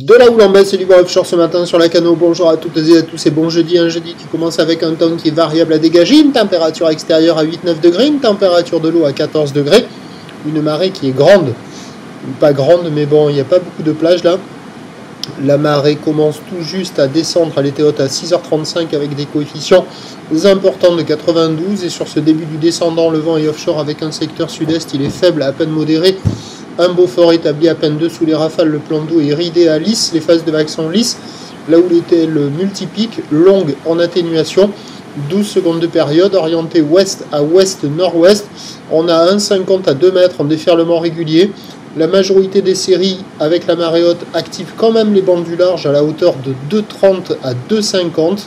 De la houle en baisse et du vent offshore ce matin sur la Cano. Bonjour à toutes et à tous et bon jeudi. Un jeudi qui commence avec un temps qui est variable à dégager, une température extérieure à 8-9 degrés, une température de l'eau à 14 degrés, une marée qui est grande, pas grande mais bon, il n'y a pas beaucoup de plage là. La marée commence tout juste à descendre, elle était haute à 6h35 avec des coefficients importants de 92 et sur ce début du descendant, le vent est offshore avec un secteur sud-est, il est faible, à peine modéré. Un beau fort établi à peine dessous les rafales, le plan d'eau est ridé à lisse, les phases de vagues sont lisses, là où était le multipic, longue en atténuation, 12 secondes de période, orienté ouest à ouest-nord-ouest, on a 1,50 à 2 mètres en déferlement régulier, la majorité des séries avec la marée haute active quand même les bandes du large à la hauteur de 2,30 à 2,50,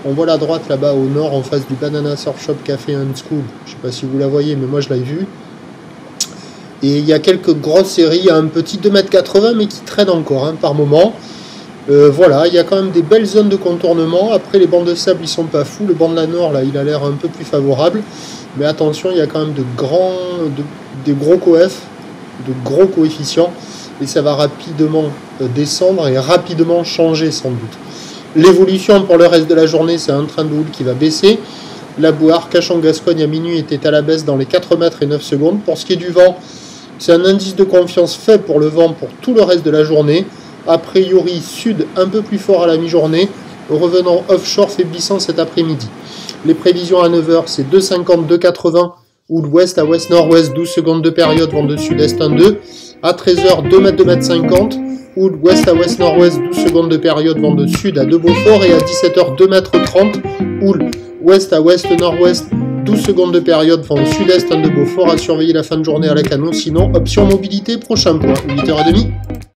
on voit la droite là-bas au nord en face du Banana Surf Shop Café and School, je ne sais pas si vous la voyez mais moi je l'ai vue. Et il y a quelques grosses séries, il y a un petit 2,80 m mais qui traîne encore par moment. Voilà, il y a quand même des belles zones de contournement. Après, les bancs de sable, ils sont pas fous. Le banc de la Nord, là, il a l'air un peu plus favorable. Mais attention, il y a quand même des gros coefs, de gros coefficients. Et ça va rapidement descendre et rapidement changer sans doute. L'évolution pour le reste de la journée, c'est un train de houle qui va baisser. La bouée Arcachon-Gascogne à minuit était à la baisse dans les 4 mètres et 9 secondes. Pour ce qui est du vent, c'est un indice de confiance faible pour le vent pour tout le reste de la journée. A priori, sud un peu plus fort à la mi-journée, revenant offshore faiblissant cet après-midi. Les prévisions à 9h, c'est 2,50, 2,80, houle ouest à ouest-nord-ouest, 12 secondes de période, vent de sud-est 1,2. À 13h, 2 mètres, 2 mètres 50, houle ouest à ouest-nord-ouest, 12 secondes de période, vent de sud à 2 Beaufort. Et à 17h, 2 mètres 30, houle ouest à ouest-nord-ouest, 12 secondes de période, vent sud-est 1 de Beaufort, à surveiller la fin de journée à la Cano, sinon option mobilité, prochain point, 8h30.